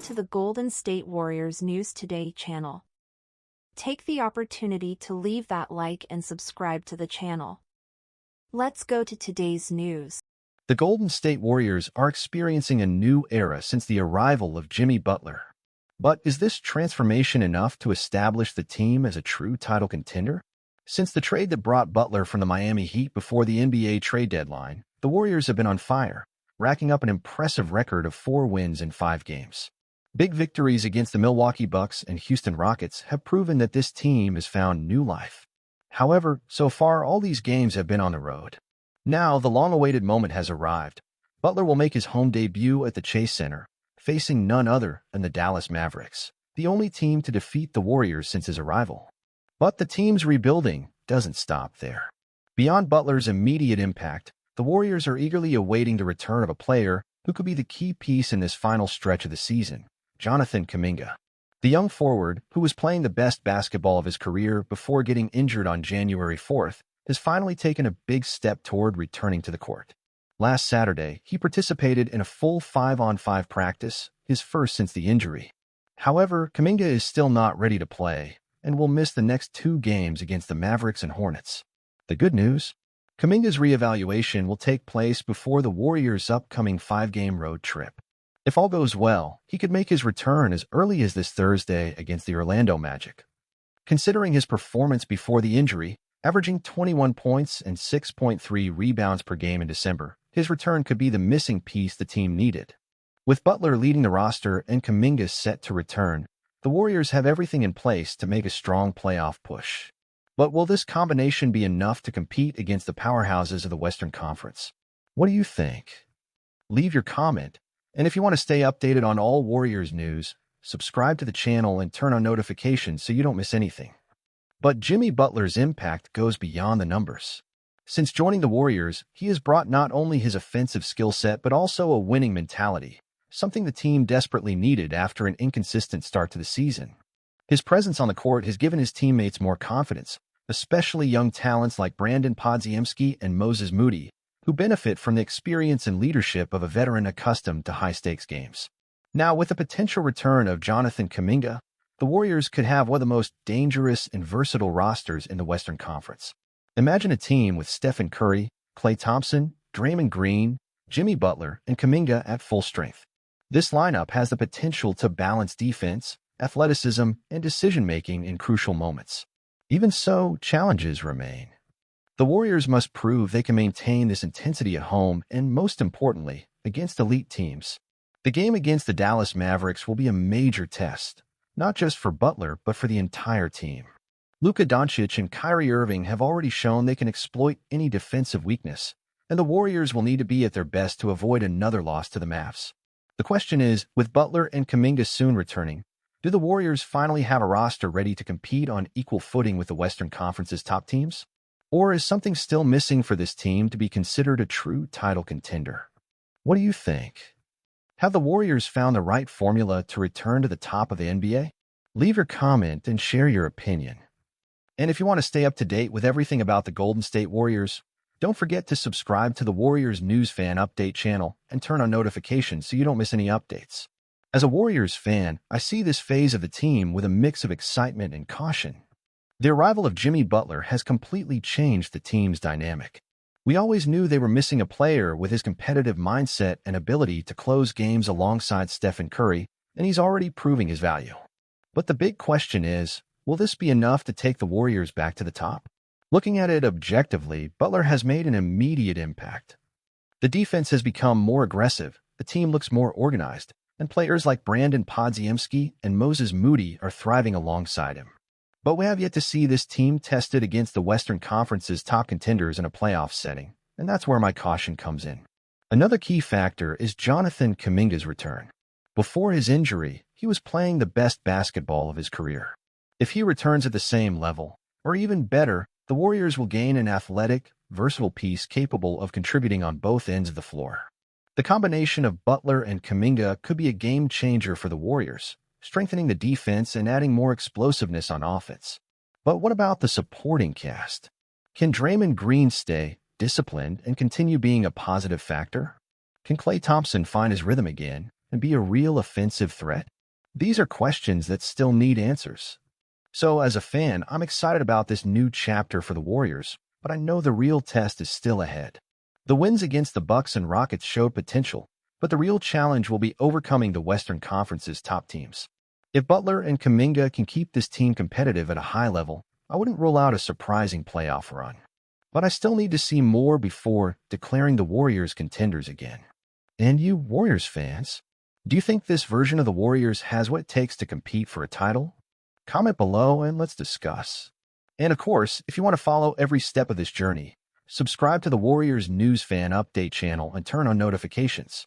to the Golden State Warriors News Today channel. Take the opportunity to leave that like and subscribe to the channel. Let's go to today's news. The Golden State Warriors are experiencing a new era since the arrival of Jimmy Butler. But is this transformation enough to establish the team as a true title contender? Since the trade that brought Butler from the Miami Heat before the NBA trade deadline, the Warriors have been on fire, racking up an impressive record of 4 wins in 5 games. Big victories against the Milwaukee Bucks and Houston Rockets have proven that this team has found new life. However, so far all these games have been on the road. Now, the long-awaited moment has arrived. Butler will make his home debut at the Chase Center, facing none other than the Dallas Mavericks, the only team to defeat the Warriors since his arrival. But the team's rebuilding doesn't stop there. Beyond Butler's immediate impact, the Warriors are eagerly awaiting the return of a player who could be the key piece in this final stretch of the season, Jonathan Kuminga. The young forward, who was playing the best basketball of his career before getting injured on January 4th, has finally taken a big step toward returning to the court. Last Saturday, he participated in a full 5-on-5 practice, his first since the injury. However, Kuminga is still not ready to play and will miss the next 2 games against the Mavericks and Hornets. The good news? Kuminga's reevaluation will take place before the Warriors' upcoming 5-game road trip. If all goes well, he could make his return as early as this Thursday against the Orlando Magic. Considering his performance before the injury, averaging 21 points and 6.3 rebounds per game in December, his return could be the missing piece the team needed. With Butler leading the roster and Kuminga set to return, the Warriors have everything in place to make a strong playoff push. But will this combination be enough to compete against the powerhouses of the Western Conference? What do you think? Leave your comment, and if you want to stay updated on all Warriors news, subscribe to the channel and turn on notifications so you don't miss anything. But Jimmy Butler's impact goes beyond the numbers. Since joining the Warriors, he has brought not only his offensive skill set but also a winning mentality, something the team desperately needed after an inconsistent start to the season. His presence on the court has given his teammates more confidence, especially young talents like Brandon Podziemski and Moses Moody, who benefit from the experience and leadership of a veteran accustomed to high-stakes games. Now, with the potential return of Jonathan Kuminga, the Warriors could have one of the most dangerous and versatile rosters in the Western Conference. Imagine a team with Stephen Curry, Klay Thompson, Draymond Green, Jimmy Butler, and Kuminga at full strength. This lineup has the potential to balance defense, athleticism, and decision-making in crucial moments. Even so, challenges remain. The Warriors must prove they can maintain this intensity at home and, most importantly, against elite teams. The game against the Dallas Mavericks will be a major test, not just for Butler but for the entire team. Luka Doncic and Kyrie Irving have already shown they can exploit any defensive weakness, and the Warriors will need to be at their best to avoid another loss to the Mavs. The question is, with Butler and Kuminga soon returning, do the Warriors finally have a roster ready to compete on equal footing with the Western Conference's top teams? Or is something still missing for this team to be considered a true title contender? What do you think? Have the Warriors found the right formula to return to the top of the NBA? Leave your comment and share your opinion. And if you want to stay up to date with everything about the Golden State Warriors, don't forget to subscribe to the Warriors News Fan Update channel and turn on notifications so you don't miss any updates. As a Warriors fan, I see this phase of the team with a mix of excitement and caution. The arrival of Jimmy Butler has completely changed the team's dynamic. We always knew they were missing a player with his competitive mindset and ability to close games alongside Stephen Curry, and he's already proving his value. But the big question is, will this be enough to take the Warriors back to the top? Looking at it objectively, Butler has made an immediate impact. The defense has become more aggressive, the team looks more organized, and players like Brandon Podziemski and Moses Moody are thriving alongside him. But we have yet to see this team tested against the Western Conference's top contenders in a playoff setting, and that's where my caution comes in. Another key factor is Jonathan Kuminga's return. Before his injury, he was playing the best basketball of his career. If he returns at the same level, or even better, the Warriors will gain an athletic, versatile piece capable of contributing on both ends of the floor. The combination of Butler and Kuminga could be a game-changer for the Warriors, strengthening the defense and adding more explosiveness on offense. But what about the supporting cast? Can Draymond Green stay disciplined and continue being a positive factor? Can Klay Thompson find his rhythm again, and be a real offensive threat? These are questions that still need answers. So, as a fan, I'm excited about this new chapter for the Warriors, but I know the real test is still ahead. The wins against the Bucks and Rockets showed potential, but the real challenge will be overcoming the Western Conference's top teams. If Butler and Kuminga can keep this team competitive at a high level, I wouldn't rule out a surprising playoff run. But I still need to see more before declaring the Warriors contenders again. And you Warriors fans, do you think this version of the Warriors has what it takes to compete for a title? Comment below and let's discuss. And of course, if you want to follow every step of this journey, subscribe to the Warriors News Fan Update channel and turn on notifications.